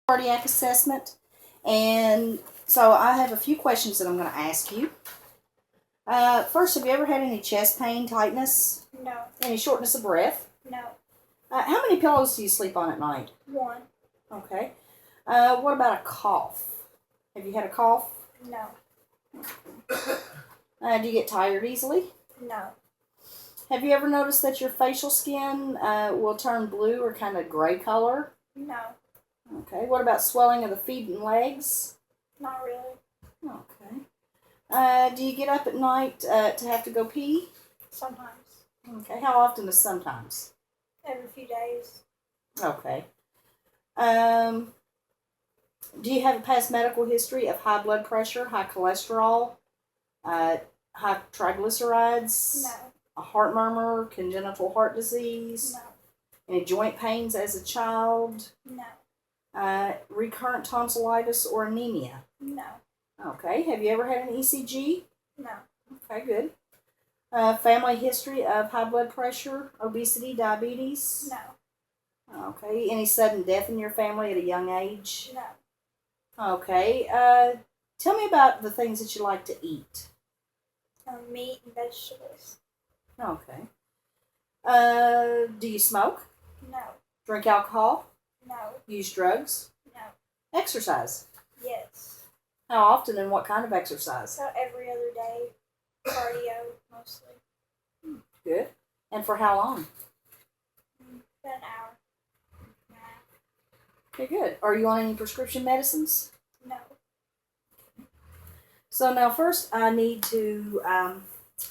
cardiac assessment. And so I have a few questions that I'm going to ask you. First, have you ever had any chest pain, tightness? No. Any shortness of breath? No. How many pillows do you sleep on at night? One. Okay. What about a cough? Have you had a cough? No. Do you get tired easily? No. Have you ever noticed that your facial skin will turn blue or kind of gray color? No. Okay. What about swelling of the feet and legs? Not really. Okay. Do you get up at night to have to go pee? Sometimes. Okay. How often is sometimes? Every few days. Okay. Do you have a past medical history of high blood pressure, high cholesterol, high triglycerides? No. A heart murmur, congenital heart disease? No. Any joint pains as a child? No. Recurrent tonsillitis or anemia? No. Okay. Have you ever had an ECG? No. Okay, good. Family history of high blood pressure, obesity, diabetes? No. Okay. Any sudden death in your family at a young age? No. Okay. Tell me about the things that you like to eat. Meat and vegetables. Okay. Do you smoke? No. Drink alcohol? No. Use drugs? No. Exercise? Yes. How often and what kind of exercise? So every other day. Cardio, mostly. Good. And for how long? About an hour. Okay, good. Are you on any prescription medicines? No. So now first I need to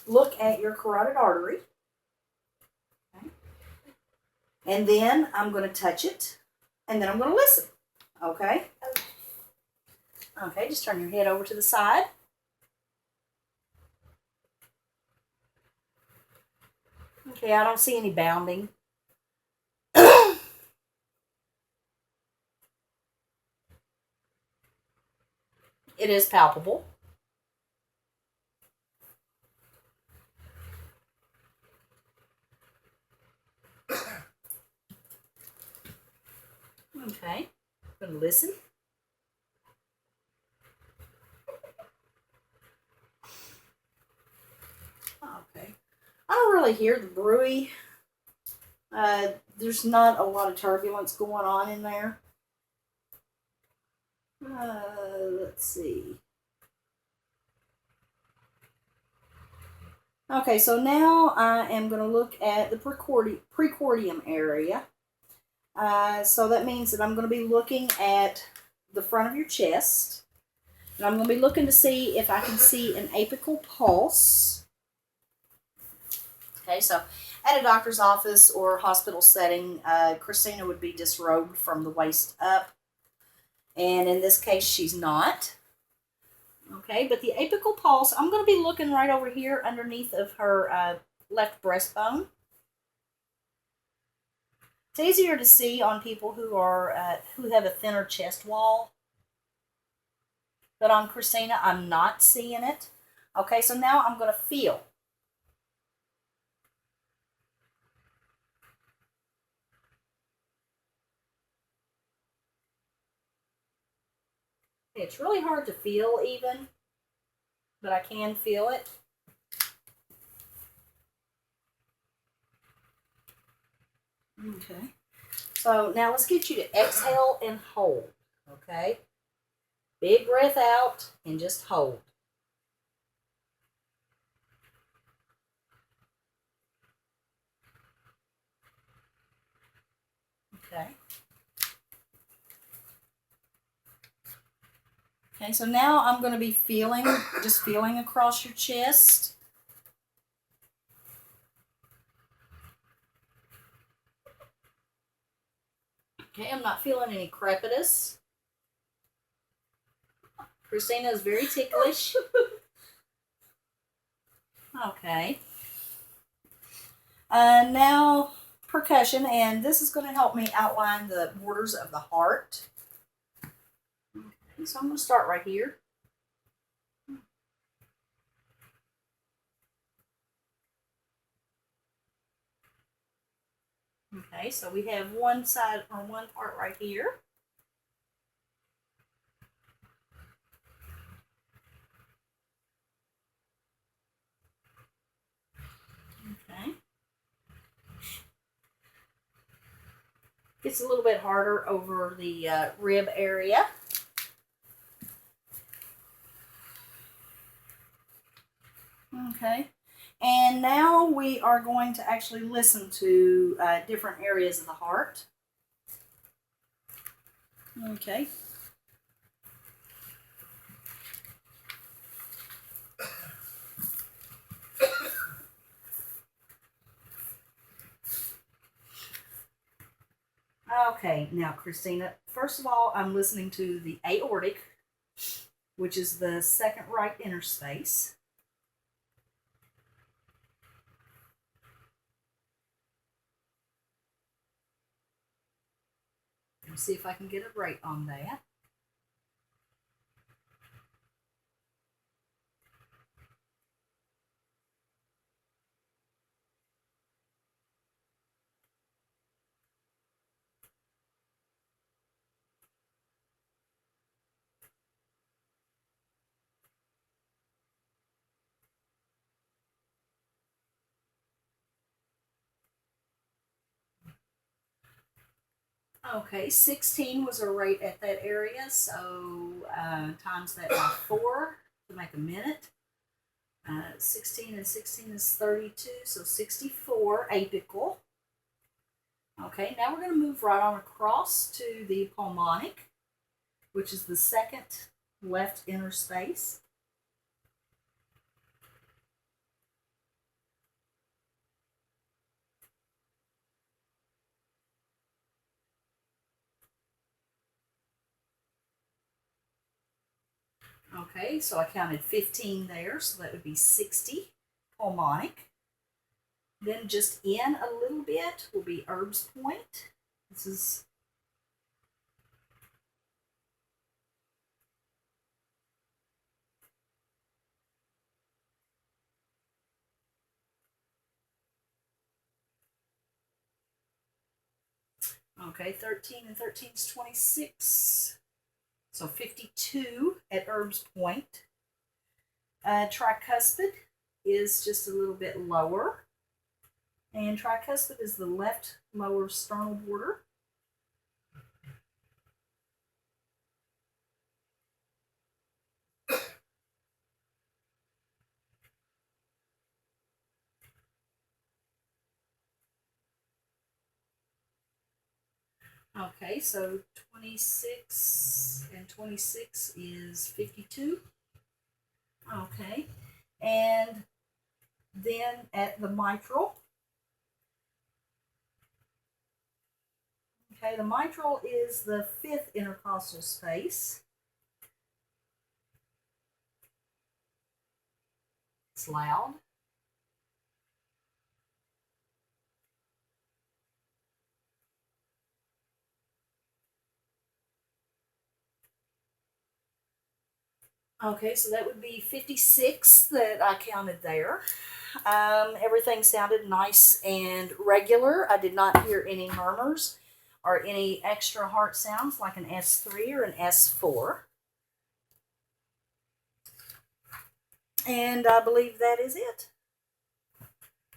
look at your carotid artery. Okay. And then I'm going to touch it. And then I'm going to listen. Okay? Okay, just turn your head over to the side. Okay, I don't see any bounding. It is palpable. Okay, I'm going to listen. Okay. I don't really hear the bruit. There's not a lot of turbulence going on in there. Let's see. Okay, so now I am going to look at the precordium area. So that means that I'm going to be looking at the front of your chest. And I'm going to be looking to see if I can see an apical pulse. Okay, so at a doctor's office or hospital setting, Christina would be disrobed from the waist up. And in this case, she's not. Okay, but the apical pulse, I'm going to be looking right over here underneath of her left breastbone. It's easier to see on people who have a thinner chest wall. But on Christina, I'm not seeing it. Okay, so now I'm going to feel. It's really hard to feel even, but I can feel it. Okay. So now let's get you to exhale and hold. Okay. Big breath out and just hold. Okay. Okay, so now I'm going to be just feeling across your chest. Okay, I'm not feeling any crepitus. Christina is very ticklish. Okay. Now, percussion, and this is going to help me outline the borders of the heart. Okay, so I'm going to start right here. Okay, so we have one side or one part right here. Gets a little bit harder over the rib area. Okay. And now we are going to actually listen to different areas of the heart. Okay. Okay, now Christina, first of all, I'm listening to the aortic, which is the second right interspace. Let's see if I can get a rate on that. Okay, 16 was a rate at that area, so times that by 4 to make a minute. 16 and 16 is 32, so 64 apical. Okay, now we're going to move right on across to the pulmonic, which is the second left interspace. Okay, so I counted 15 there, so that would be 60 pulmonic. Then just in a little bit will be Erb's point. This is okay, 13 and 13 is 26. So 52 at Erb's point. Tricuspid is just a little bit lower. And tricuspid is the left lower sternal border. Okay, so 26 and 26 is 52. Okay, and then at the mitral. Okay, the mitral is the fifth intercostal space. It's loud. Okay, so that would be 56 that I counted there. Everything sounded nice and regular. I did not hear any murmurs or any extra heart sounds like an S3 or an S4. And I believe that is it.